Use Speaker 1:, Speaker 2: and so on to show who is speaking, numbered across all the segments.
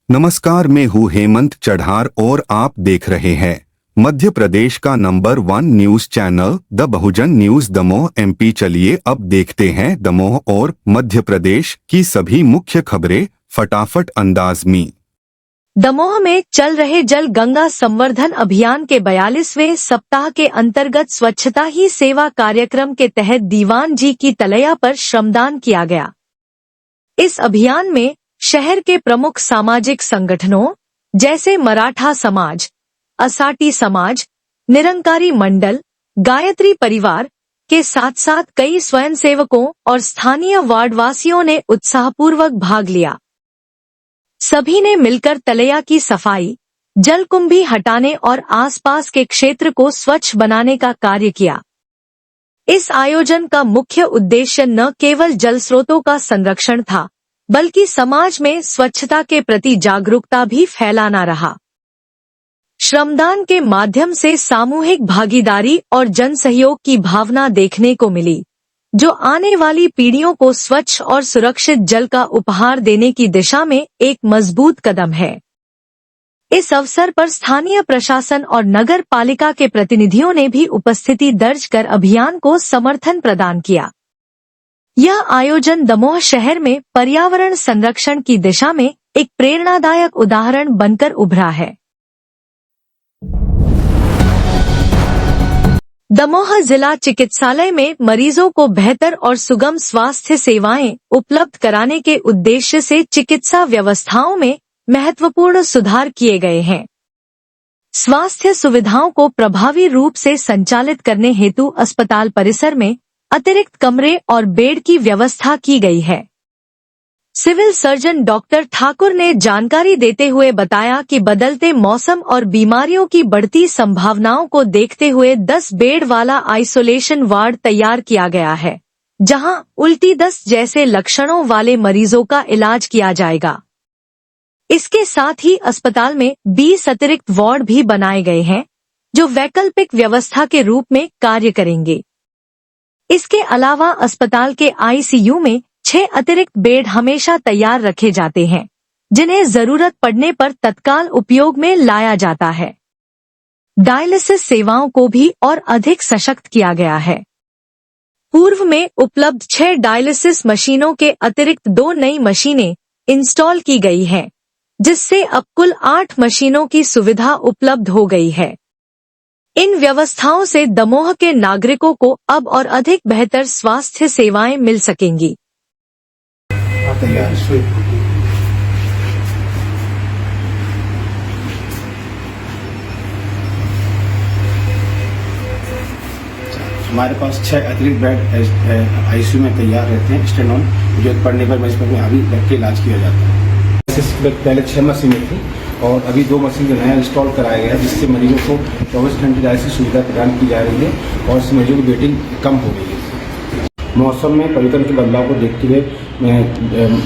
Speaker 1: नमस्कार, मैं हूँ हेमंत चढ़ार और आप देख रहे हैं मध्य प्रदेश का number 1 news channel the Bahujan news Damoh MP। चलिए अब देखते हैं दमोह और मध्य प्रदेश की सभी मुख्य खबरें फटाफट अंदाज में।
Speaker 2: दमोह में चल रहे जल गंगा संवर्धन अभियान के 42वें सप्ताह के अंतर्गत स्वच्छता ही सेवा कार्यक्रम के तहत दीवान जी की तलैया पर श्रमदान किया गया। इस अभियान में शहर के प्रमुख सामाजिक संगठनों जैसे मराठा समाज, असाटी समाज, निरंकारी मंडल, गायत्री परिवार के साथ साथ कई स्वयंसेवकों और स्थानीय वार्डवासियों ने उत्साहपूर्वक भाग लिया। सभी ने मिलकर तलैया की सफाई, जलकुंभी हटाने और आसपास के क्षेत्र को स्वच्छ बनाने का कार्य किया। इस आयोजन का मुख्य उद्देश्य न केवल जल स्रोतों का संरक्षण था, बल्कि समाज में स्वच्छता के प्रति जागरूकता भी फैलाना रहा। श्रमदान के माध्यम से सामूहिक भागीदारी और जनसहयोग की भावना देखने को मिली, जो आने वाली पीढ़ियों को स्वच्छ और सुरक्षित जल का उपहार देने की दिशा में एक मजबूत कदम है। इस अवसर पर स्थानीय प्रशासन और नगर पालिका के प्रतिनिधियों ने भी उपस्थिति दर्ज कर अभियान को समर्थन प्रदान किया। यह आयोजन दमोह शहर में पर्यावरण संरक्षण की दिशा में एक प्रेरणादायक उदाहरण बनकर उभरा है। दमोह जिला चिकित्सालय में मरीजों को बेहतर और सुगम स्वास्थ्य सेवाएं उपलब्ध कराने के उद्देश्य से चिकित्सा व्यवस्थाओं में महत्वपूर्ण सुधार किए गए हैं। स्वास्थ्य सुविधाओं को प्रभावी रूप से संचालित करने हेतु अस्पताल परिसर में अतिरिक्त कमरे और बेड की व्यवस्था की गई है। सिविल सर्जन डॉक्टर ठाकुर ने जानकारी देते हुए बताया कि बदलते मौसम और बीमारियों की बढ़ती संभावनाओं को देखते हुए 10 बेड वाला आइसोलेशन वार्ड तैयार किया गया है, जहां उल्टी दस्त जैसे लक्षणों वाले मरीजों का इलाज किया जाएगा। इसके साथ ही अस्पताल में 20 अतिरिक्त वार्ड भी बनाए गए हैं, जो वैकल्पिक व्यवस्था के रूप में कार्य करेंगे। इसके अलावा अस्पताल के ICU में 6 अतिरिक्त बेड हमेशा तैयार रखे जाते हैं, जिन्हें जरूरत पड़ने पर तत्काल उपयोग में लाया जाता है। डायलिसिस सेवाओं को भी और अधिक सशक्त किया गया है। पूर्व में उपलब्ध 6 डायलिसिस मशीनों के अतिरिक्त 2 नई मशीनें इंस्टॉल की गई हैं, जिससे अब कुल 8 मशीनों की सुविधा उपलब्ध हो गई है। इन व्यवस्थाओं से दमोह के नागरिकों को अब और अधिक बेहतर स्वास्थ्य सेवाएं मिल सकेंगी।
Speaker 3: हमारे पास 6 अतिरिक्त बेड ICU में तैयार रहते हैं स्टैंड ऑन, जो पड़ने पर मरीज में अभी रख के इलाज किया जाता है। पहले 6 मशीनें थी और अभी 2 मशीन जो नया इंस्टॉल कराया गया है, जिससे मरीजों को 24 घंटे डायलिसिस सुविधा प्रदान की जा रही है और इससे मरीजों की वेटिंग कम हो गई है। मौसम में परिवर्तन के बदलाव को देखते हुए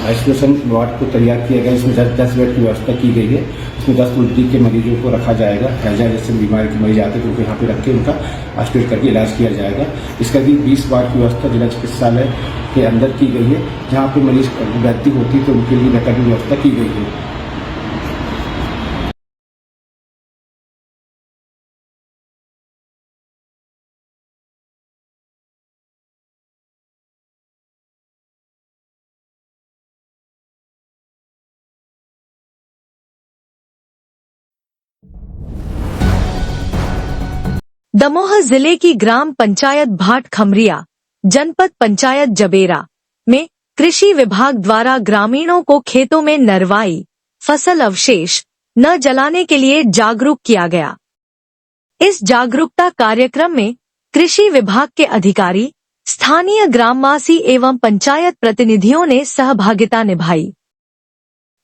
Speaker 3: आइसोलेशन वार्ड को तैयार किया गया, इसमें 10 बेड की व्यवस्था की गई है। इसमें 10 उल्टी के मरीजों को रखा जाएगा। हैजा जैसे बीमारी के मरीज आते हैं तो उनको यहाँ पे रख के उनका आइसोलेट करके इलाज किया जाएगा। इसका भी 20 वार्ड की व्यवस्था जिला चिकित्सालय के अंदर की गई है, जहाँ पे मरीज भर्ती होती है तो उनके लिए वैकल्पिक व्यवस्था की गई है।
Speaker 2: दमोह जिले की ग्राम पंचायत भाट खमरिया, जनपद पंचायत जबेरा में कृषि विभाग द्वारा ग्रामीणों को खेतों में नरवाई, फसल अवशेष न जलाने के लिए जागरूक किया गया। इस जागरूकता कार्यक्रम में कृषि विभाग के अधिकारी, स्थानीय ग्रामवासी एवं पंचायत प्रतिनिधियों ने सहभागिता निभाई।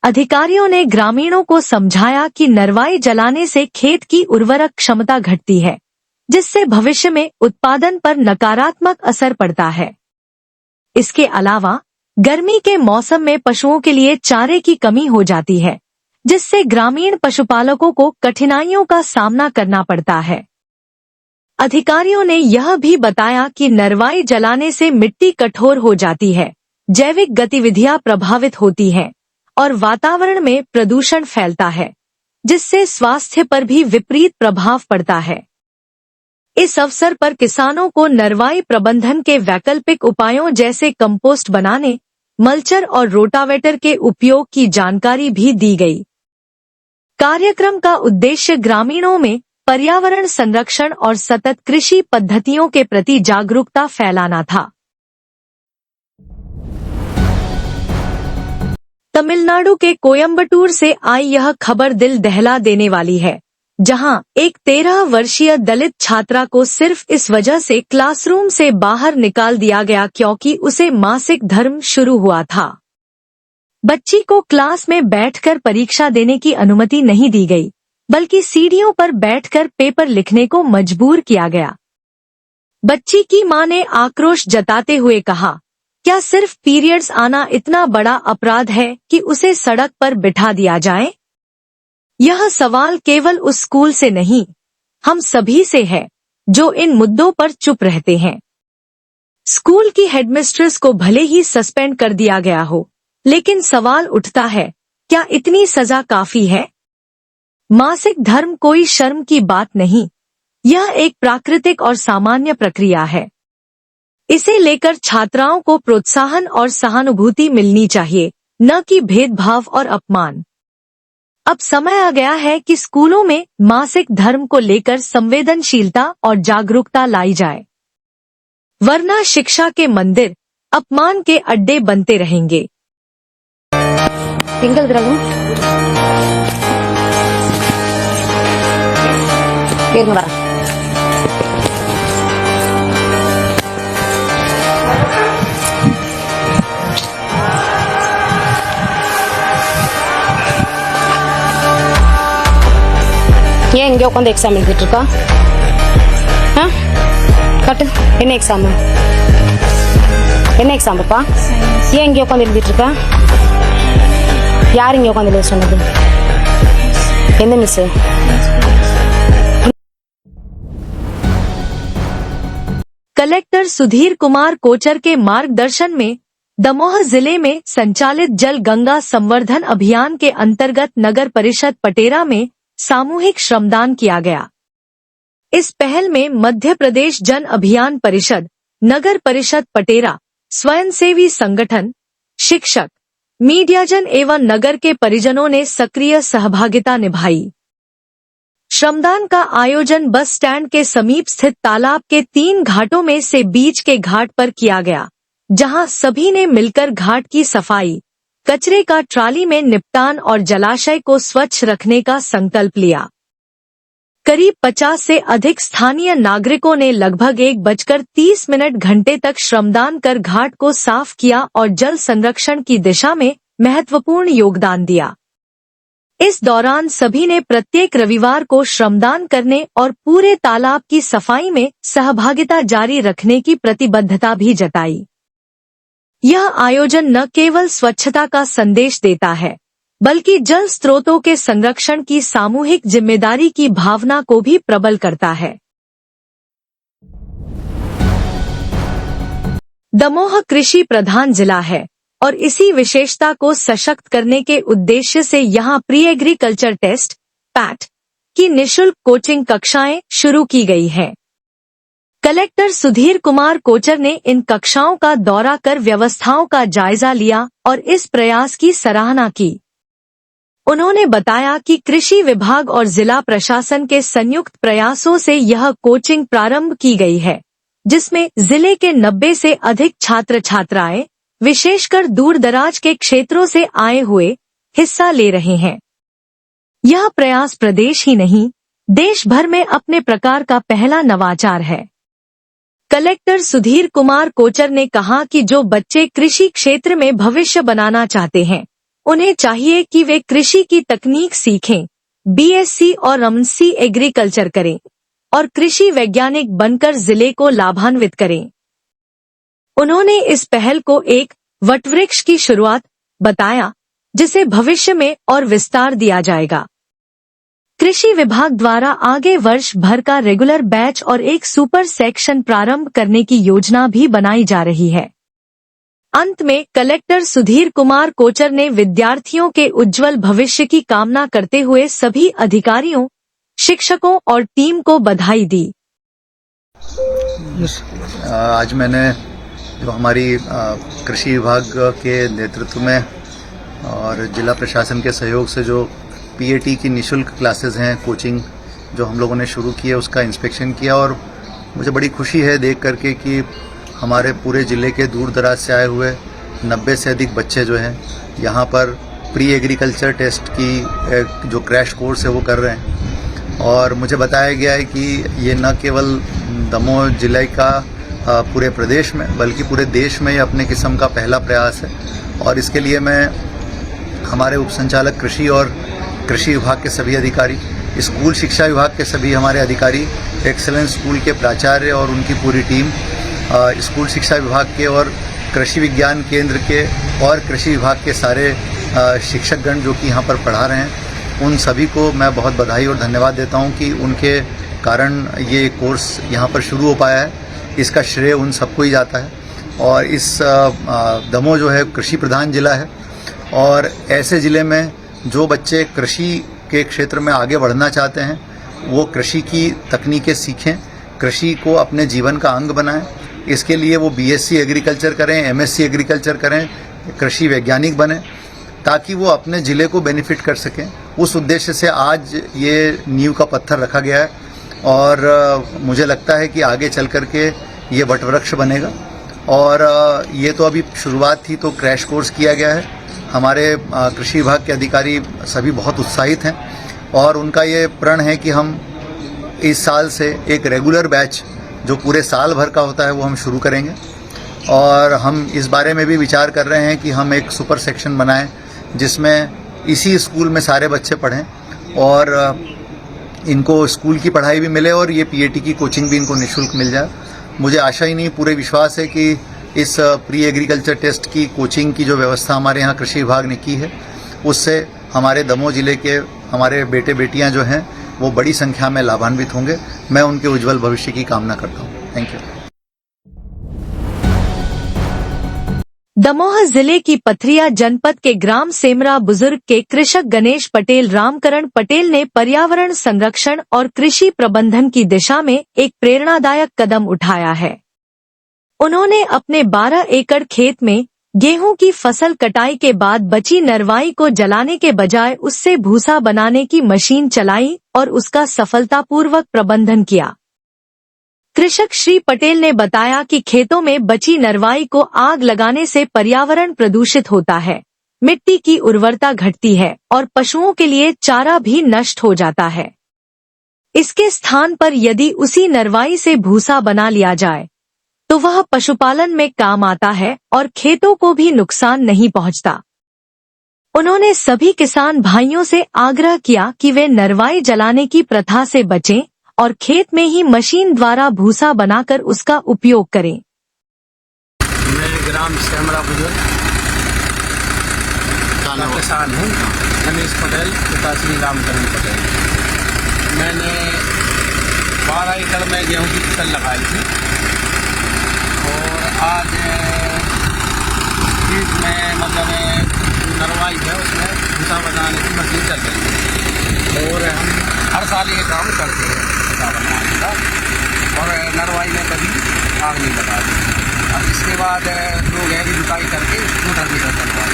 Speaker 2: अधिकारियों ने ग्रामीणों को समझाया कि नरवाई जलाने से खेत की उर्वरक क्षमता घटती है, जिससे भविष्य में उत्पादन पर नकारात्मक असर पड़ता है। इसके अलावा गर्मी के मौसम में पशुओं के लिए चारे की कमी हो जाती है, जिससे ग्रामीण पशुपालकों को कठिनाइयों का सामना करना पड़ता है। अधिकारियों ने यह भी बताया कि नरवाई जलाने से मिट्टी कठोर हो जाती है, जैविक गतिविधियां प्रभावित होती हैं और वातावरण में प्रदूषण फैलता है, जिससे स्वास्थ्य पर भी विपरीत प्रभाव पड़ता है। इस अवसर पर किसानों को नरवाई प्रबंधन के वैकल्पिक उपायों जैसे कंपोस्ट बनाने, मल्चर और रोटावेटर के उपयोग की जानकारी भी दी गई। कार्यक्रम का उद्देश्य ग्रामीणों में पर्यावरण संरक्षण और सतत कृषि पद्धतियों के प्रति जागरूकता फैलाना था। तमिलनाडु के कोयम्बटूर से आई यह खबर दिल दहला देने वाली है, जहां एक 13 वर्षीय दलित छात्रा को सिर्फ इस वजह से क्लासरूम से बाहर निकाल दिया गया क्योंकि उसे मासिक धर्म शुरू हुआ था। बच्ची को क्लास में बैठकर परीक्षा देने की अनुमति नहीं दी गई, बल्कि सीढ़ियों पर बैठकर पेपर लिखने को मजबूर किया गया। बच्ची की मां ने आक्रोश जताते हुए कहा, क्या सिर्फ पीरियड्स आना इतना बड़ा अपराध है कि उसे सड़क पर बिठा दिया जाए? यह सवाल केवल उस स्कूल से नहीं, हम सभी से है जो इन मुद्दों पर चुप रहते हैं। स्कूल की हेडमिस्ट्रेस को भले ही सस्पेंड कर दिया गया हो, लेकिन सवाल उठता है, क्या इतनी सजा काफी है? मासिक धर्म कोई शर्म की बात नहीं, यह एक प्राकृतिक और सामान्य प्रक्रिया है। इसे लेकर छात्राओं को प्रोत्साहन और सहानुभूति मिलनी चाहिए, न कि भेदभाव और अपमान। अब समय आ गया है कि स्कूलों में मासिक धर्म को लेकर संवेदनशीलता और जागरूकता लाई जाए, वरना शिक्षा के मंदिर अपमान के अड्डे बनते रहेंगे।
Speaker 4: तिंगल ग्रहण ஏன் இங்கே உட்காந்து எக்ஸாம் எழுதிட்டு இருக்கா? கட்டு, என்ன எக்ஸாம்? என்ன எக்ஸாம் பாப்பா? ஏன் இங்கே உட்காந்து எழுதிட்டு இருக்கா? யார் இங்கே உட்காந்து எழுத சொன்னது? எந்த மிஸ்?
Speaker 2: कलेक्टर सुधीर कुमार कोचर के मार्गदर्शन में दमोह जिले में संचालित जल गंगा संवर्धन अभियान के अंतर्गत नगर परिषद पटेरा में सामूहिक श्रमदान किया गया। इस पहल में मध्य प्रदेश जन अभियान परिषद, नगर परिषद पटेरा, स्वयंसेवी संगठन, शिक्षक, मीडियाजन एवं नगर के परिजनों ने सक्रिय सहभागिता निभाई। श्रमदान का आयोजन बस स्टैंड के समीप स्थित तालाब के 3 घाटों में से बीच के घाट पर किया गया, जहां सभी ने मिलकर घाट की सफाई, कचरे का ट्राली में निपटान और जलाशय को स्वच्छ रखने का संकल्प लिया। करीब 50 से अधिक स्थानीय नागरिकों ने लगभग 1:30 घंटे तक श्रमदान कर घाट को साफ किया और जल संरक्षण की दिशा में महत्वपूर्ण योगदान दिया। इस दौरान सभी ने प्रत्येक रविवार को श्रमदान करने और पूरे तालाब की सफाई में सहभागिता जारी रखने की प्रतिबद्धता भी जताई। यह आयोजन न केवल स्वच्छता का संदेश देता है, बल्कि जल स्रोतों के संरक्षण की सामूहिक जिम्मेदारी की भावना को भी प्रबल करता है। दमोह कृषि प्रधान जिला है और इसी विशेषता को सशक्त करने के उद्देश्य से यहां प्री एग्रीकल्चर टेस्ट पैट की निःशुल्क कोचिंग कक्षाएं शुरू की गई हैं। कलेक्टर सुधीर कुमार कोचर ने इन कक्षाओं का दौरा कर व्यवस्थाओं का जायजा लिया और इस प्रयास की सराहना की। उन्होंने बताया कि कृषि विभाग और जिला प्रशासन के संयुक्त प्रयासों से यह कोचिंग प्रारंभ की गई है, जिसमें जिले के 90 से अधिक छात्र छात्राएं विशेषकर दूर दराज के क्षेत्रों से आए हुए हिस्सा ले रहे हैं। यह प्रयास प्रदेश ही नहीं, देश भर में अपने प्रकार का पहला नवाचार है। कलेक्टर सुधीर कुमार कोचर ने कहा कि जो बच्चे कृषि क्षेत्र में भविष्य बनाना चाहते हैं, उन्हें चाहिए कि वे कृषि की तकनीक सीखें, बीएससी और एमएससी एग्रीकल्चर करें और कृषि वैज्ञानिक बनकर जिले को लाभान्वित करें। उन्होंने इस पहल को एक वटवृक्ष की शुरुआत बताया, जिसे भविष्य में और विस्तार दिया जाएगा। कृषि विभाग द्वारा आगे वर्ष भर का रेगुलर बैच और एक सुपर सेक्शन प्रारंभ करने की योजना भी बनाई जा रही है। अंत में कलेक्टर सुधीर कुमार कोचर ने विद्यार्थियों के उज्जवल भविष्य की कामना करते हुए सभी अधिकारियों, शिक्षकों और टीम को बधाई दी।
Speaker 5: आज मैंने जो हमारी कृषि विभाग के नेतृत्व में और जिला प्रशासन के सहयोग से जो पीएटी की निःशुल्क क्लासेस हैं, कोचिंग जो हम लोगों ने शुरू की है, उसका इंस्पेक्शन किया और मुझे बड़ी खुशी है देख करके कि हमारे पूरे ज़िले के दूर दराज से आए हुए 90 से अधिक बच्चे जो हैं यहाँ पर प्री एग्रीकल्चर टेस्ट की जो क्रैश कोर्स है वो कर रहे हैं। और मुझे बताया गया है कि ये न केवल दमोह जिले का पूरे प्रदेश में बल्कि पूरे देश में ये अपने किस्म का पहला प्रयास है। और इसके लिए मैं हमारे उप संचालक कृषि और कृषि विभाग के सभी अधिकारी, स्कूल शिक्षा विभाग के सभी हमारे अधिकारी, एक्सेलेंस स्कूल के प्राचार्य और उनकी पूरी टीम, स्कूल शिक्षा विभाग के और कृषि विज्ञान केंद्र के और कृषि विभाग के सारे शिक्षकगण जो कि यहाँ पर पढ़ा रहे हैं, उन सभी को मैं बहुत बधाई और धन्यवाद देता हूँ कि उनके कारण ये कोर्स यहाँ पर शुरू हो पाया है। इसका श्रेय उन सबको ही जाता है। और इस दमोह जो है कृषि प्रधान जिला है और ऐसे ज़िले में जो बच्चे कृषि के क्षेत्र में आगे बढ़ना चाहते हैं वो कृषि की तकनीकें सीखें, कृषि को अपने जीवन का अंग बनाएं। इसके लिए वो बीएससी एग्रीकल्चर करें, एमएससी एग्रीकल्चर करें, कृषि वैज्ञानिक बने ताकि वो अपने ज़िले को बेनिफिट कर सकें। उस उद्देश्य से आज ये नींव का पत्थर रखा गया है और मुझे लगता है कि आगे चल कर के ये वटवृक्ष बनेगा। और ये तो अभी शुरुआत थी, तो क्रैश कोर्स किया गया है। हमारे कृषि विभाग के अधिकारी सभी बहुत उत्साहित हैं और उनका ये प्रण है कि हम इस साल से एक रेगुलर बैच जो पूरे साल भर का होता है वो हम शुरू करेंगे। और हम इस बारे में भी विचार कर रहे हैं कि हम एक सुपर सेक्शन बनाएं जिसमें इसी स्कूल में सारे बच्चे पढ़ें और इनको स्कूल की पढ़ाई भी मिले और ये पीएटी की कोचिंग भी इनको निःशुल्क मिल जाए। मुझे आशा ही नहीं, पूरे विश्वास है कि इस प्री एग्रीकल्चर टेस्ट की कोचिंग की जो व्यवस्था हमारे यहाँ कृषि विभाग ने की है उससे हमारे दमोह जिले के हमारे बेटे बेटियाँ जो हैं वो बड़ी संख्या में लाभान्वित होंगे। मैं उनके उज्जवल भविष्य की कामना करता हूँ। Thank you.
Speaker 2: दमोह जिले की पथरिया जनपद के ग्राम सेमरा बुजुर्ग के कृषक गणेश पटेल रामकरण पटेल ने पर्यावरण संरक्षण और कृषि प्रबंधन की दिशा में एक प्रेरणादायक कदम उठाया है। उन्होंने अपने 12 एकड़ खेत में गेहूं की फसल कटाई के बाद बची नरवाई को जलाने के बजाय उससे भूसा बनाने की मशीन चलाई और उसका सफलतापूर्वक प्रबंधन किया। कृषक श्री पटेल ने बताया कि खेतों में बची नरवाई को आग लगाने से पर्यावरण प्रदूषित होता है, मिट्टी की उर्वरता घटती है और पशुओं के लिए चारा भी नष्ट हो जाता है। इसके स्थान पर यदि उसी नरवाई से भूसा बना लिया जाए तो वह पशुपालन में काम आता है और खेतों को भी नुकसान नहीं पहुंचता। उन्होंने सभी किसान भाइयों से आग्रह किया कि वे नरवाई जलाने की प्रथा से बचें और खेत में ही मशीन द्वारा भूसा बनाकर उसका उपयोग करें।
Speaker 6: मैं ग्राम सेमरा बुजुर्ग किसान हूँ, गणेश पटेल, पिता श्री रामकरण पटेल। मैंने 12 एकड़ में गेहूँ की फसल लगाई थी और आज खेत में मतलब नरवाई है उसमें भूसा बनाने की मशीन चल रही है और हम हर साल ये काम करते हैं भूसा बनाने का और नरवाई में कभी आग नहीं लगा दी। अब इसके बाद लोग गहरी जुताई करके मोटर भी चलवा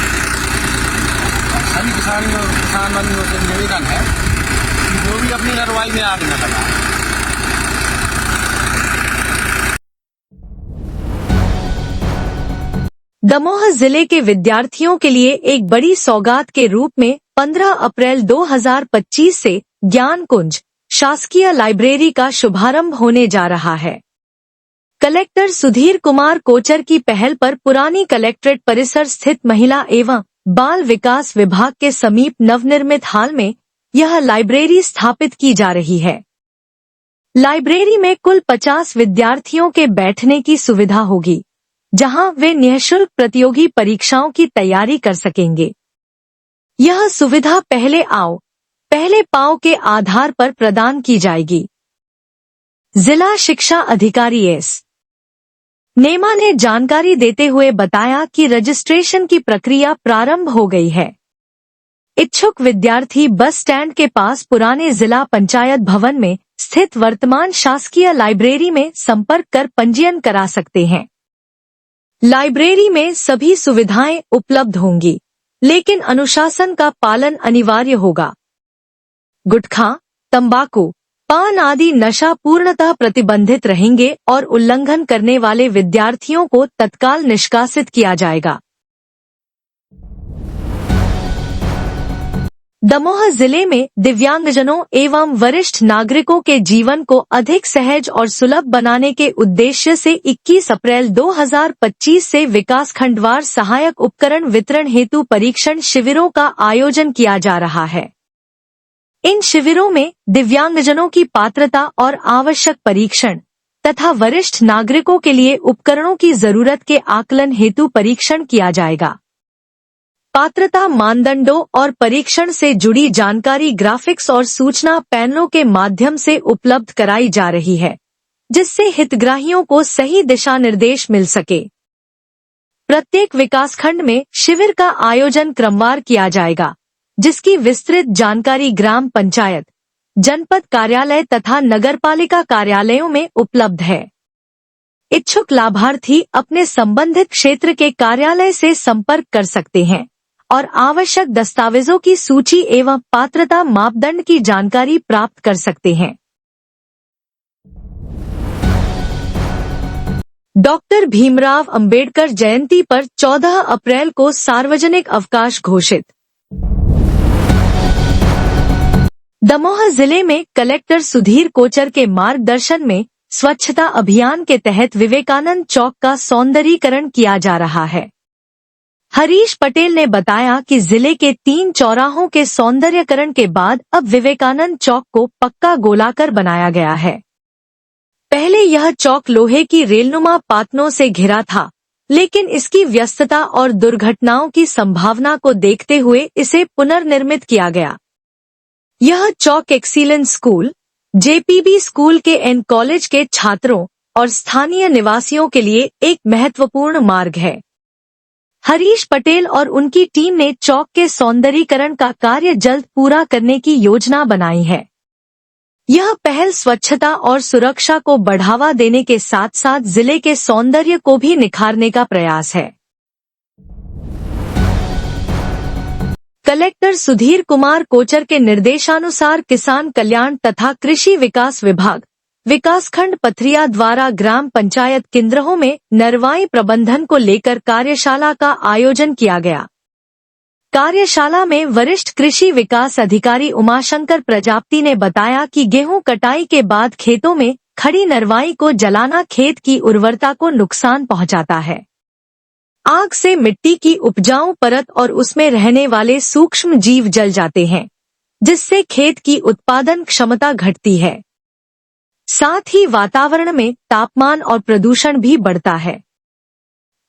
Speaker 6: और सभी किसान बंधुओं से निवेदन है कि जो भी अपनी नरवाई में आग न लगाए।
Speaker 2: दमोह जिले के विद्यार्थियों के लिए एक बड़ी सौगात के रूप में 15 अप्रैल 2025 से ज्ञान कुंज शासकीय लाइब्रेरी का शुभारंभ होने जा रहा है। कलेक्टर सुधीर कुमार कोचर की पहल पर पुरानी कलेक्ट्रेट परिसर स्थित महिला एवं बाल विकास विभाग के समीप नवनिर्मित हाल में यह लाइब्रेरी स्थापित की जा रही है। लाइब्रेरी में कुल 50 विद्यार्थियों के बैठने की सुविधा होगी, जहां वे निःशुल्क प्रतियोगी परीक्षाओं की तैयारी कर सकेंगे। यह सुविधा पहले आओ पहले पाओ के आधार पर प्रदान की जाएगी। जिला शिक्षा अधिकारी एस नेमा ने जानकारी देते हुए बताया कि रजिस्ट्रेशन की प्रक्रिया प्रारंभ हो गई है। इच्छुक विद्यार्थी बस स्टैंड के पास पुराने जिला पंचायत भवन में स्थित वर्तमान शासकीय लाइब्रेरी में संपर्क कर पंजीयन करा सकते हैं। लाइब्रेरी में सभी सुविधाएं उपलब्ध होंगी, लेकिन अनुशासन का पालन अनिवार्य होगा। गुटखा, तंबाकू, पान आदि नशा पूर्णतः प्रतिबंधित रहेंगे और उल्लंघन करने वाले विद्यार्थियों को तत्काल निष्कासित किया जाएगा। दमोह जिले में दिव्यांगजनों एवं वरिष्ठ नागरिकों के जीवन को अधिक सहज और सुलभ बनाने के उद्देश्य से 21 अप्रैल 2025 से विकासखंडवार सहायक उपकरण वितरण हेतु परीक्षण शिविरों का आयोजन किया जा रहा है। इन शिविरों में दिव्यांगजनों की पात्रता और आवश्यक परीक्षण तथा वरिष्ठ नागरिकों के लिए उपकरणों की जरूरत के आकलन हेतु परीक्षण किया जाएगा। पात्रता मानदंडों और परीक्षण से जुड़ी जानकारी ग्राफिक्स और सूचना पैनलों के माध्यम से उपलब्ध कराई जा रही है, जिससे हितग्राहियों को सही दिशा निर्देश मिल सके। प्रत्येक विकासखंड में शिविर का आयोजन क्रमवार किया जाएगा, जिसकी विस्तृत जानकारी ग्राम पंचायत, जनपद कार्यालय तथा नगरपालिका कार्यालयों में उपलब्ध है। इच्छुक लाभार्थी अपने संबंधित क्षेत्र के कार्यालय से संपर्क कर सकते हैं और आवश्यक दस्तावेजों की सूची एवं पात्रता मापदंड की जानकारी प्राप्त कर सकते हैं। डॉक्टर भीमराव अंबेडकर जयंती पर 14 अप्रैल को सार्वजनिक अवकाश घोषित। दमोह जिले में कलेक्टर सुधीर कोचर के मार्गदर्शन में स्वच्छता अभियान के तहत विवेकानंद चौक का सौंदर्यीकरण किया जा रहा है। हरीश पटेल ने बताया कि जिले के 3 चौराहों के सौंदर्यीकरण के बाद अब विवेकानंद चौक को पक्का गोलाकार बनाया गया है। पहले यह चौक लोहे की रेलनुमा पातनों से घिरा था, लेकिन इसकी व्यस्तता और दुर्घटनाओं की संभावना को देखते हुए इसे पुनर्निर्मित किया गया। यह चौक एक्सीलेंस स्कूल, जेपीबी स्कूल के एन कॉलेज के छात्रों और स्थानीय निवासियों के लिए एक महत्वपूर्ण मार्ग है। हरीश पटेल और उनकी टीम ने चौक के सौंदर्यीकरण का कार्य जल्द पूरा करने की योजना बनाई है। यह पहल स्वच्छता और सुरक्षा को बढ़ावा देने के साथ साथ जिले के सौंदर्य को भी निखारने का प्रयास है। कलेक्टर सुधीर कुमार कोचर के निर्देशानुसार किसान कल्याण तथा कृषि विकास विभाग विकासखंड पथरिया द्वारा ग्राम पंचायत किंद्रहों में नरवाई प्रबंधन को लेकर कार्यशाला का आयोजन किया गया। कार्यशाला में वरिष्ठ कृषि विकास अधिकारी उमाशंकर प्रजापति ने बताया कि गेहूं कटाई के बाद खेतों में खड़ी नरवाई को जलाना खेत की उर्वरता को नुकसान पहुंचाता है। आग से मिट्टी की उपजाऊ परत और उसमें रहने वाले सूक्ष्म जीव जल जाते हैं, जिससे खेत की उत्पादन क्षमता घटती है। साथ ही वातावरण में तापमान और प्रदूषण भी बढ़ता है।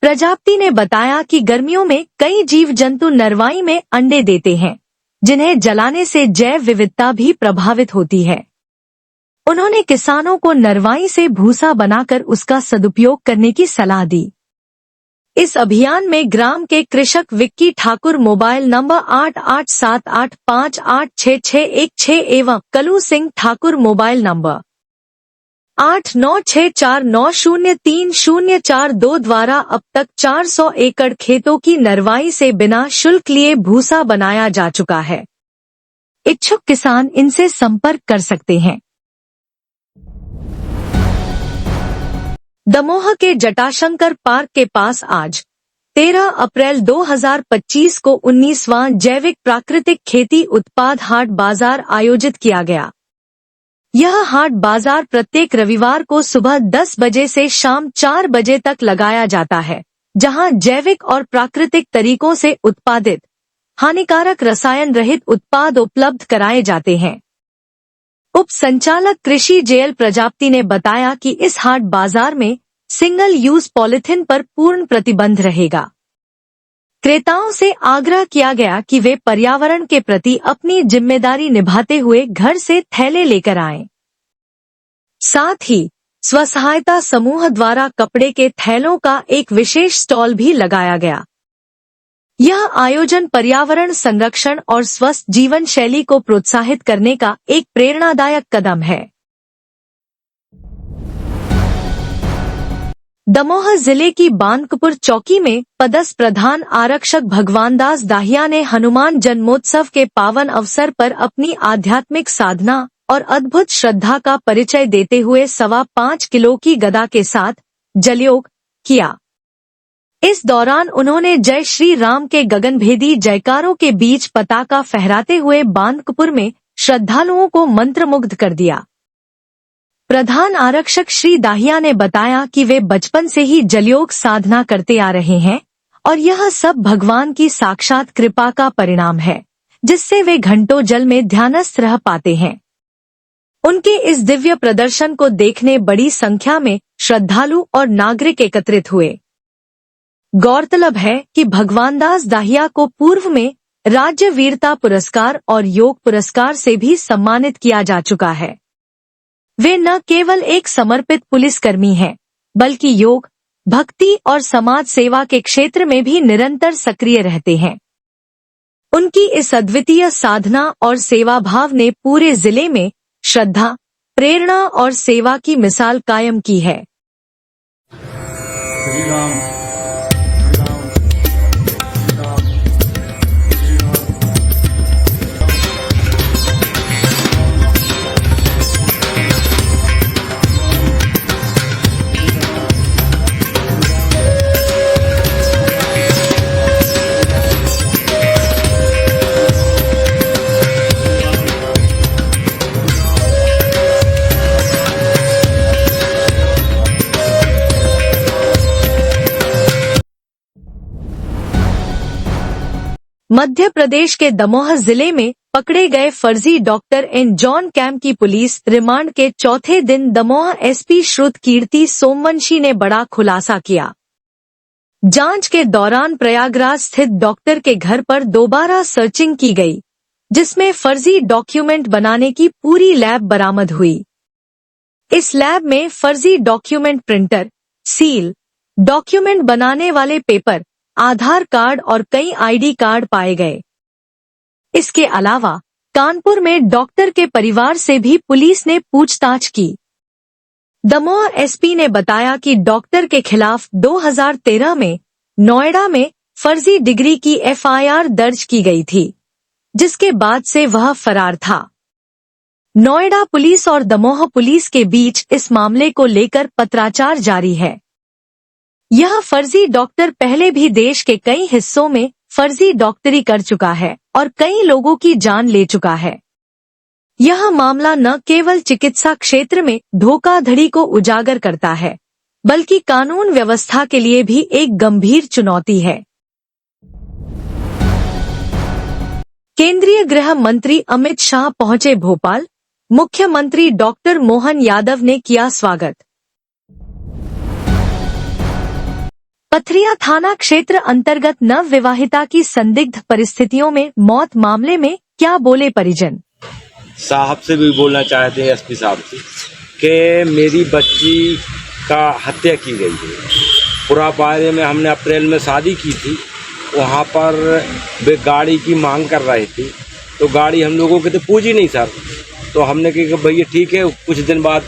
Speaker 2: प्रजापति ने बताया कि गर्मियों में कई जीव जंतु नरवाई में अंडे देते हैं, जिन्हें जलाने से जैव विविधता भी प्रभावित होती है। उन्होंने किसानों को नरवाई से भूसा बनाकर उसका सदुपयोग करने की सलाह दी। इस अभियान में ग्राम के कृषक विक्की ठाकुर मोबाइल नंबर 8878586616 एवं कलू सिंह ठाकुर मोबाइल नंबर 8964903042 द्वारा अब तक 400 एकड़ खेतों की नरवाई से बिना शुल्क लिए भूसा बनाया जा चुका है। इच्छुक किसान इनसे संपर्क कर सकते हैं। दमोह के जटाशंकर पार्क के पास आज 13 अप्रैल 2025 को 19वां जैविक प्राकृतिक खेती उत्पाद हाट बाजार आयोजित किया गया। यह हाट बाजार प्रत्येक रविवार को सुबह 10 बजे से शाम 4 बजे तक लगाया जाता है, जहां जैविक और प्राकृतिक तरीकों से उत्पादित हानिकारक रसायन रहित उत्पाद उपलब्ध कराए जाते हैं। उप संचालक कृषि जेएल प्रजापति ने बताया कि इस हाट बाजार में सिंगल यूज पॉलिथीन पर पूर्ण प्रतिबंध रहेगा। क्रेताओं से आग्रह किया गया कि वे पर्यावरण के प्रति अपनी जिम्मेदारी निभाते हुए घर से थैले लेकर आएं। साथ ही स्वसहायता समूह द्वारा कपड़े के थैलों का एक विशेष स्टॉल भी लगाया गया। यह आयोजन पर्यावरण संरक्षण और स्वस्थ जीवन शैली को प्रोत्साहित करने का एक प्रेरणादायक कदम है। दमोह जिले की बांकपुर चौकी में पदस्थ प्रधान आरक्षक भगवानदास दाहिया ने हनुमान जन्मोत्सव के पावन अवसर पर अपनी आध्यात्मिक साधना और अद्भुत श्रद्धा का परिचय देते हुए 5.25 किलो की गदा के साथ जलयोग किया। इस दौरान उन्होंने जय श्री राम के गगनभेदी जयकारों के बीच पताका फहराते हुए बांकपुर में श्रद्धालुओं को मंत्रमुग्ध कर दिया। प्रधान आरक्षक श्री दाहिया ने बताया कि वे बचपन से ही जलयोग साधना करते आ रहे हैं और यह सब भगवान की साक्षात कृपा का परिणाम है, जिससे वे घंटों जल में ध्यानस्थ रह पाते हैं। उनके इस दिव्य प्रदर्शन को देखने बड़ी संख्या में श्रद्धालु और नागरिक एकत्रित हुए। गौरतलब है कि भगवानदास दाहिया को पूर्व में राज्य वीरता पुरस्कार और योग पुरस्कार से भी सम्मानित किया जा चुका है। वे न केवल एक समर्पित पुलिसकर्मी हैं, बल्कि योग, भक्ति और समाज सेवा के क्षेत्र में भी निरंतर सक्रिय रहते हैं। उनकी इस अद्वितीय साधना और सेवा भाव ने पूरे जिले में श्रद्धा, प्रेरणा और सेवा की मिसाल कायम की है। मध्य प्रदेश के दमोह जिले में पकड़े गए फर्जी डॉक्टर एन जॉन कैम्प की पुलिस रिमांड के चौथे दिन दमोह एसपी श्रुत कीर्ति सोमवंशी ने बड़ा खुलासा किया। जांच के दौरान प्रयागराज स्थित डॉक्टर के घर पर दोबारा सर्चिंग की गई, जिसमें फर्जी डॉक्यूमेंट बनाने की पूरी लैब बरामद हुई। इस लैब में फर्जी डॉक्यूमेंट प्रिंटर, सील, डॉक्यूमेंट बनाने वाले पेपर, आधार कार्ड और कई आईडी कार्ड पाए गए। इसके अलावा कानपुर में डॉक्टर के परिवार से भी पुलिस ने पूछताछ की। दमोह एसपी ने बताया कि डॉक्टर के खिलाफ 2013 में नोएडा में फर्जी डिग्री की एफआईआर दर्ज की गई थी, जिसके बाद से वह फरार था। नोएडा पुलिस और दमोह पुलिस के बीच इस मामले को लेकर पत्राचार जारी है। यह फर्जी डॉक्टर पहले भी देश के कई हिस्सों में फर्जी डॉक्टरी कर चुका है और कई लोगों की जान ले चुका है। यह मामला न केवल चिकित्सा क्षेत्र में धोखाधड़ी को उजागर करता है, बल्कि कानून व्यवस्था के लिए भी एक गंभीर चुनौती है। केंद्रीय गृह मंत्री अमित शाह पहुंचे भोपाल, मुख्यमंत्री डॉक्टर मोहन यादव ने किया स्वागत। पथरिया थाना क्षेत्र अंतर्गत नव विवाहिता की संदिग्ध परिस्थितियों में मौत मामले में क्या बोले परिजन।
Speaker 7: साहब से भी बोलना चाहते हैं, एसपी साहब से, कि मेरी बच्ची का हत्या की गई है। पुरापारे में हमने अप्रैल में शादी की थी, वहाँ पर वे गाड़ी की मांग कर रहे थे, तो गाड़ी हम लोगों के तो पूजी नहीं सर, तो हमने कहा कि भैया ठीक है कुछ दिन बाद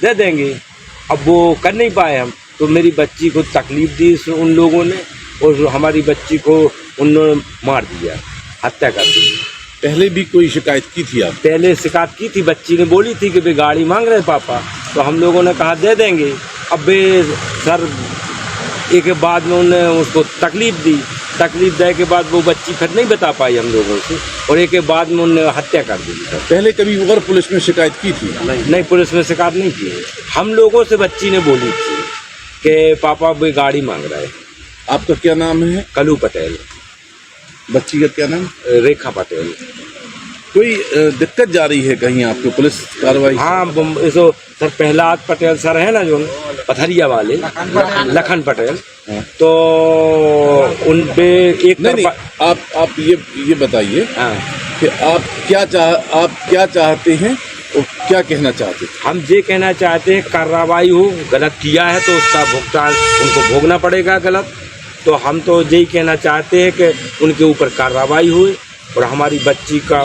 Speaker 7: दे देंगे। अब वो कर नहीं पाए हम, तो मेरी बच्ची को तकलीफ दी उन लोगों ने और हमारी बच्ची को उन्होंने मार दिया, हत्या कर दी।
Speaker 8: पहले भी कोई शिकायत की थी आप?
Speaker 7: पहले शिकायत की थी, बच्ची ने बोली थी कि वे गाड़ी मांग रहे पापा, तो हम लोगों ने कहा दे देंगे। अब वे सर एक बाद में उन्होंने उसको तकलीफ दी, तकलीफ देने के बाद वो बच्ची फिर नहीं बता पाई हम लोगों से, और एक बाद में उन्होंने हत्या कर दी।
Speaker 8: पहले कभी और पुलिस में शिकायत की थी?
Speaker 7: नहीं, पुलिस में शिकायत नहीं की है। हम लोगों से बच्ची ने बोली थी कि पापा वे गाड़ी मांग रहा है।
Speaker 8: आपका क्या नाम है?
Speaker 7: कलू पटेल।
Speaker 8: बच्ची का क्या नाम?
Speaker 7: रेखा पटेल।
Speaker 8: कोई दिक्कत जा रही है कहीं आपको पुलिस कार्रवाई?
Speaker 7: हाँ, इसो सर प्रहलाद पटेल सर है ना जो पथरिया वाले, लखन पटेल, तो उन पे एक
Speaker 8: नहीं, आप ये बताइए कि आप क्या चाहते हैं और क्या कहना चाहते थे?
Speaker 7: हम ये कहना चाहते हैं कार्रवाई हो, गलत किया है तो उसका भुगतान उनको भोगना पड़ेगा गलत। तो हम तो यही कहना चाहते हैं कि उनके ऊपर कार्रवाई हुई और हमारी बच्ची का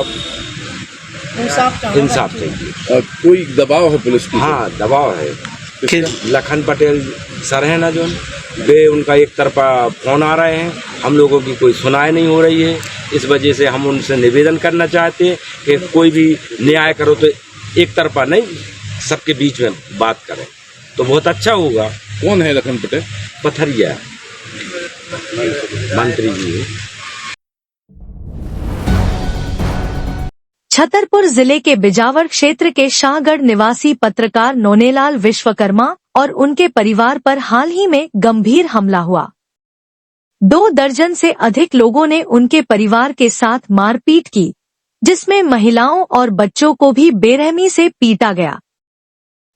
Speaker 7: इंसाफ चाहिए।
Speaker 8: कोई दबाव है पुलिस की?
Speaker 7: हाँ, दबाव है। लखन पटेल सर हैं ना जो, वे उनका एक तरफा फोन आ रहे हैं, हम लोगों की कोई सुनाई नहीं हो रही है। इस वजह से हम उनसे निवेदन करना चाहते हैं कि कोई भी न्याय करो तो एक तरफा नहीं, सबके बीच में बात करें तो बहुत अच्छा होगा।
Speaker 8: कौन है लखन पटेल?
Speaker 7: पथरिया मंत्री जी है।
Speaker 2: छतरपुर जिले के बिजावर क्षेत्र के शाहगढ़ निवासी पत्रकार नोनेलाल विश्वकर्मा और उनके परिवार पर हाल ही में गंभीर हमला हुआ। 2 दर्जन से अधिक लोगों ने उनके परिवार के साथ मारपीट की, जिसमें महिलाओं और बच्चों को भी बेरहमी से पीटा गया।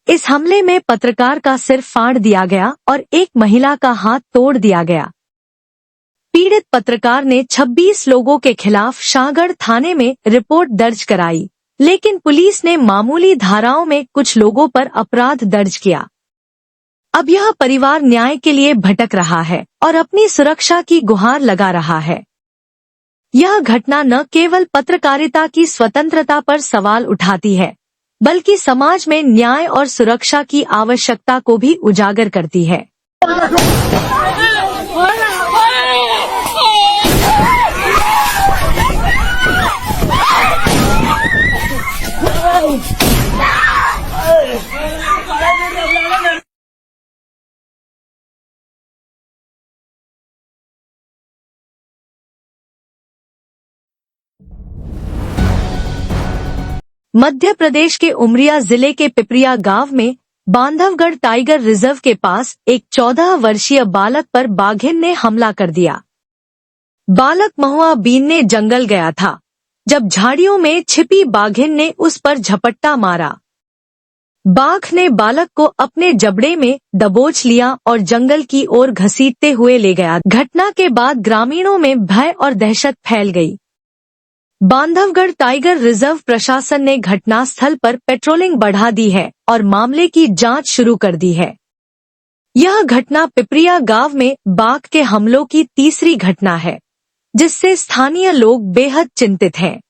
Speaker 2: इस हमले में पत्रकार का सिर फाड़ दिया गया और एक महिला का हाथ तोड़ दिया गया। पीड़ित पत्रकार ने 26 लोगों के खिलाफ शाहगढ़ थाने में रिपोर्ट दर्ज कराई, लेकिन पुलिस ने मामूली धाराओं में कुछ लोगों पर अपराध दर्ज किया। अब यह परिवार न्याय के लिए भटक रहा है और अपनी सुरक्षा की गुहार लगा रहा है। यह घटना न केवल पत्रकारिता की स्वतंत्रता पर सवाल उठाती है, बल्कि समाज में न्याय और सुरक्षा की आवश्यकता को भी उजागर करती है। मध्य प्रदेश के उमरिया जिले के पिपरिया गांव में बांधवगढ़ टाइगर रिजर्व के पास एक 14 वर्षीय बालक पर बाघिन ने हमला कर दिया। बालक महुआ बीनने जंगल गया था, जब झाड़ियों में छिपी बाघिन ने उस पर झपट्टा मारा। बाघ ने बालक को अपने जबड़े में दबोच लिया और जंगल की ओर घसीटते हुए ले गया। घटना के बाद ग्रामीणों में भय और दहशत फैल गई। बांधवगढ़ टाइगर रिजर्व प्रशासन ने घटनास्थल पर पेट्रोलिंग बढ़ा दी है और मामले की जांच शुरू कर दी है। यह घटना पिपरिया गांव में बाघ के हमलों की तीसरी घटना है, जिससे स्थानीय लोग बेहद चिंतित हैं।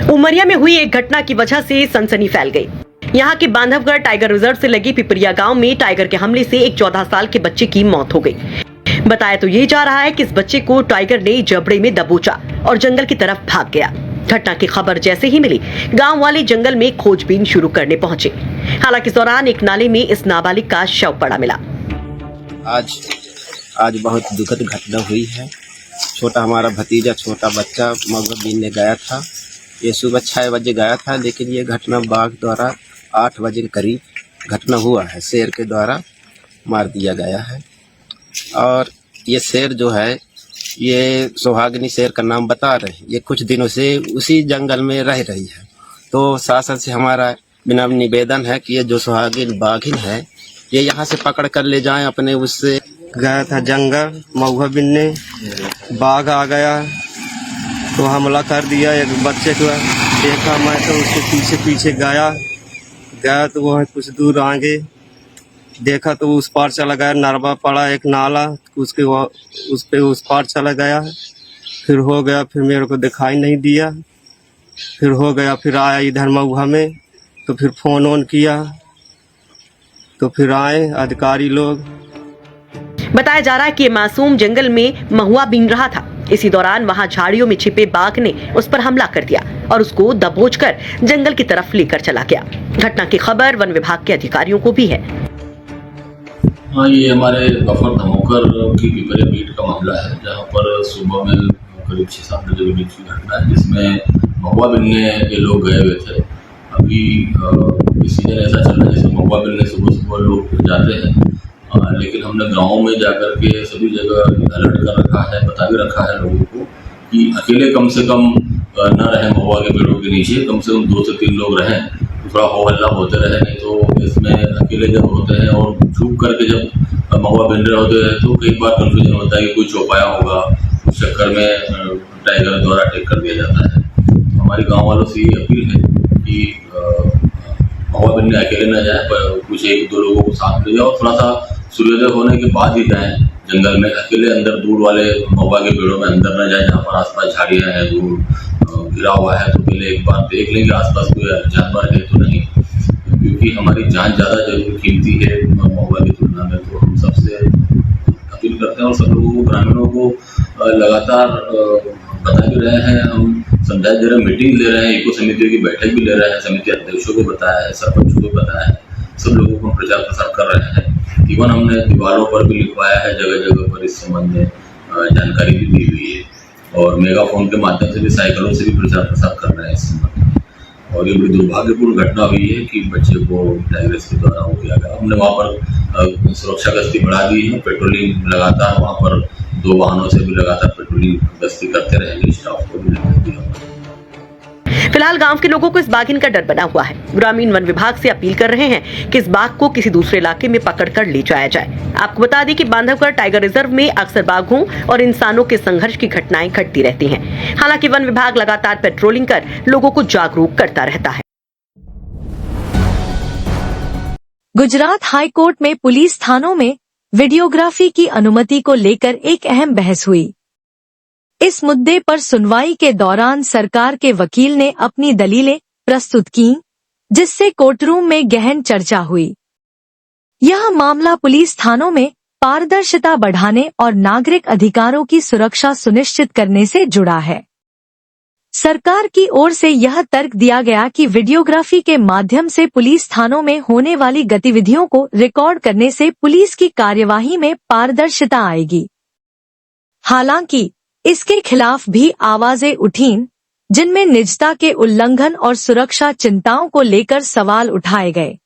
Speaker 9: उमरिया में हुई एक घटना की वजह से सनसनी फैल गई। यहाँ के बांधवगढ़ टाइगर रिजर्व से लगी पिपरिया गांव में टाइगर के हमले से एक 14 साल के बच्चे की मौत हो गई। बताया तो ये जा रहा है कि इस बच्चे को टाइगर ने जबड़े में दबोचा और जंगल की तरफ भाग गया। घटना की खबर जैसे ही मिली, गांव वाले जंगल में खोजबीन शुरू करने पहुंचे। हालांकि इस दौरान एक नाले में इस नाबालिग का शव पड़ा मिला।
Speaker 3: आज बहुत दुखद घटना हुई है। छोटा हमारा भतीजा, छोटा बच्चा महुआ बीनने गया था। ये सुबह 6 बजे गया था, लेकिन ये घटना बाघ द्वारा 8 बजे के करीब घटना हुआ है। शेर के द्वारा मार दिया गया है। और ये शेर जो है, ये सुहागिनी शेर का नाम बता रहे हैं। ये कुछ दिनों से उसी जंगल में रह रही है। तो शासन से हमारा बिना निवेदन है कि ये जो सुहागिन बाघिन है, ये यहाँ से पकड़ कर ले जाएं अपने। उससे
Speaker 10: गया था जंगल महुआ बिनने, बाघ आ गया तो हमला कर दिया। एक बच्चे को देखा मैं तो उसके पीछे पीछे गया तो वह कुछ दूर आगे देखा तो उस पार चला गया। नरवा पड़ा एक नाला, उस पार चला गया। फिर हो गया, फिर मेरे को दिखाई नहीं दिया। फिर हो गया, फिर आया इधर महुआ में, तो फिर फोन ऑन किया तो फिर आए अधिकारी लोग।
Speaker 9: बताया जा रहा है कि ये मासूम जंगल में महुआ बीन रहा था। इसी दौरान वहां झाड़ियों में छिपे बाघ ने उस पर हमला कर दिया और उसको दबोचकर जंगल की तरफ लेकर चला गया। घटना की खबर वन विभाग के अधिकारियों को भी है।
Speaker 11: हाँ, ये हमारे बफर धमोकर की पिपरिया बीट का मामला है, जहाँ पर सुबह में करीब 6-7 बजे के बीच की घटना है, जिसमें महुआ बिनने ये लोग गए हुए थे। अभी सीजन ऐसा चल रहा है जैसे महुआ बिनने सुबह लोग जाते हैं, लेकिन हमने गाँव में जाकर के सभी जगह अलर्ट कर रखा है, बता भी रखा है लोगों को कि अकेले कम से कम न रहें महुआ के पेड़ों के नीचे। कम से कम 2 से 3 लोग रहें, थोड़ा हो हल्ला होते रहे। नहीं तो इसमें अकेले जब होते हैं और छुप करके जब महुआ बिन रहे होते हैं तो कई बार कंफ्यूजन होता है कि कोई चौपाया होगा, उस चक्कर में टाइगर द्वारा अटैक कर दिया जाता है। हमारे गांव वालों से ये अपील है कि महुआ बिनने अकेले न जाए, पर कुछ एक दो लोगों को साथ ले जाए और थोड़ा सा सूर्योदय होने के बाद ही जाएं जंगल में। अकेले अंदर दूर वाले महुआ के पेड़ों में अंदर न जाए जहाँ पर आसपास झाड़ियाँ हैं, दूर घिरा हुआ है। तो पहले एक बार देख लेंगे आसपास कोई जानवर है तो नहीं, क्योंकि हमारी जान ज़्यादा जरूर कीमती है महुआ की तुलना में। तो हम सबसे अपील करते हैं और सब लोगों को, ग्रामीणों को लगातार बता भी रहे हैं, हम समझा दे रहे हैं, मीटिंग ले रहे हैं, इको समितियों की बैठक भी ले रहे हैं, समिति अध्यक्षों को बताया है, सरपंचों को बताया है, सब लोगों को हम प्रचार प्रसार कर रहे हैं। इवन हमने दीवारों पर भी लिखवाया है, जगह जगह पर इस संबंध में जानकारी भी दी हुई है और मेगाफोन के माध्यम से भी, साइकिलों से भी प्रचार प्रसार कर रहे हैं इस संबंध में। और ये बड़ी दुर्भाग्यपूर्ण घटना हुई है कि बच्चे को टाइगर्स के द्वारा हो गया गया। हमने वहाँ पर सुरक्षा गश्ती बढ़ा दी है, पेट्रोलिंग लगातार, वहाँ पर 2 वाहनों से भी लगातार पेट्रोलिंग गश्ती करते रहेंगे, स्टाफ को भी निर्देश दिया।
Speaker 9: फिलहाल गांव के लोगों को इस बाघिन का डर बना हुआ है। ग्रामीण वन विभाग से अपील कर रहे हैं कि इस बाघ को किसी दूसरे इलाके में पकड़कर ले जाया जाए। आपको बता दें कि बांधवगढ़ टाइगर रिजर्व में अक्सर बाघों और इंसानों के संघर्ष की घटनाएं घटती रहती हैं। हालांकि वन विभाग लगातार पेट्रोलिंग कर लोगों को जागरूक करता रहता है।
Speaker 2: गुजरात हाई कोर्ट में पुलिस थानों में वीडियोग्राफी की अनुमति को लेकर एक अहम बहस हुई। इस मुद्दे पर सुनवाई के दौरान सरकार के वकील ने अपनी दलीलें प्रस्तुत कीं, जिससे कोर्टरूम में गहन चर्चा हुई। यह मामला पुलिस थानों में पारदर्शिता बढ़ाने और नागरिक अधिकारों की सुरक्षा सुनिश्चित करने से जुड़ा है। सरकार की ओर से यह तर्क दिया गया कि वीडियोग्राफी के माध्यम से पुलिस थानों में होने वाली गतिविधियों को रिकॉर्ड करने से पुलिस की कार्यवाही में पारदर्शिता आएगी। हालांकि इसके खिलाफ भी आवाजें उठीं, जिनमें निजता के उल्लंघन और सुरक्षा चिंताओं को लेकर सवाल उठाए गए।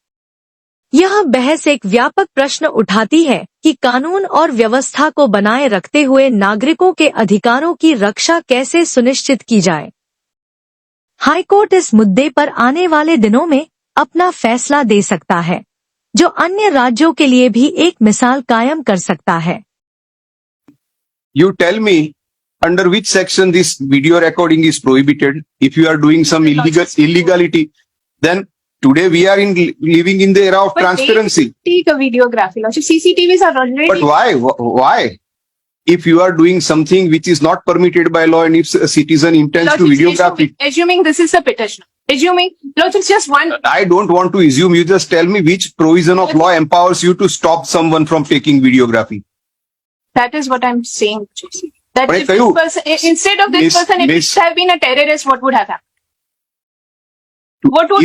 Speaker 2: यह बहस एक व्यापक प्रश्न उठाती है कि कानून और व्यवस्था को बनाए रखते हुए नागरिकों के अधिकारों की रक्षा कैसे सुनिश्चित की जाए। हाईकोर्ट इस मुद्दे पर आने वाले दिनों में अपना फैसला दे सकता है, जो अन्य राज्यों के लिए भी एक मिसाल कायम कर सकता है।
Speaker 12: You tell me under which section this video recording is prohibited. If you are doing some illegality, then today we are living in the era of transparency.
Speaker 13: Take a videography. CCTVs are already.
Speaker 12: But why? Why? If you are doing something which is not permitted by law, and if a citizen intends to videography,
Speaker 13: assuming this is a petition. Assuming, it's just one.
Speaker 12: I don't want to assume. You just tell me which provision of law empowers you to stop someone from taking videography.
Speaker 13: That is what I'm saying. That
Speaker 12: But
Speaker 13: if this person, instead of this person, if it have been a terrorist, what would have happened? What would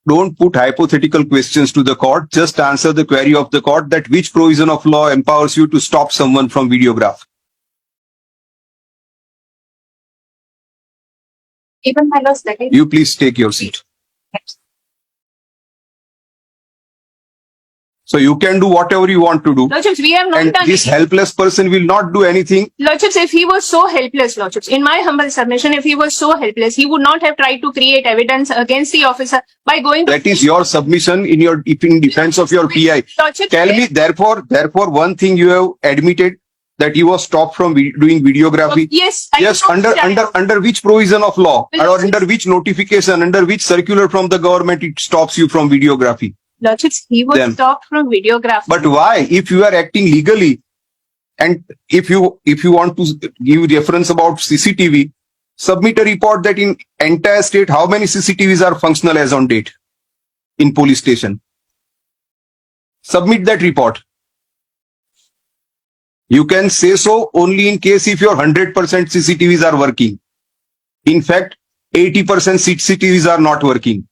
Speaker 12: don't put hypothetical questions to the court. Just answer the query of the court that which provision of law empowers you to stop someone from videograph.
Speaker 13: Even my last decade.
Speaker 12: You please take your seat. So you can do whatever you want to do.
Speaker 13: Lordships, we have not
Speaker 12: and
Speaker 13: done
Speaker 12: this
Speaker 13: anything.
Speaker 12: helpless person will not do anything.
Speaker 13: Lordships, if he was so helpless, Lordships, in my humble submission, if he was so helpless, he would not have tried to create evidence against the officer by going to...
Speaker 12: That is your submission in defense of your PI.
Speaker 13: Lordships,
Speaker 12: Tell me, therefore, one thing you have admitted that he was stopped from doing videography.
Speaker 13: Yes.
Speaker 12: Yes, under which provision of law or under which notification, under which circular from the government it stops you from videography?
Speaker 13: Lordships, he was stopped from videography.
Speaker 12: But why? If you are acting legally, and if you want to give reference about CCTV, submit a report that in entire state how many CCTVs are functional as on date in police station. Submit that report. You can say so only in case if your 100% CCTVs are working. In fact, 80% CCTVs are not working.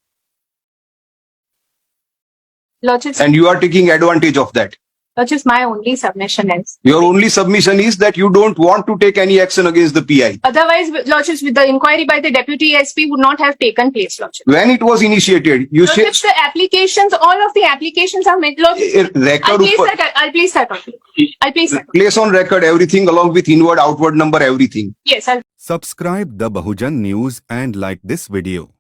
Speaker 13: Lordships,
Speaker 12: and you are taking advantage of that.
Speaker 13: Lordships, my only submission is...
Speaker 12: Your only submission is that you don't want to take any action against the PI.
Speaker 13: Otherwise, Lordships, with the inquiry by the Deputy SP would not have taken place, Lordships.
Speaker 12: When it was initiated, you said...
Speaker 13: Lordships, the applications, all of the applications are made, Lordships. I'll place that on. I'll place that on.
Speaker 12: Place on record everything along with inward, outward number, everything.
Speaker 13: Yes,
Speaker 1: Subscribe the Bahujan News and like this video.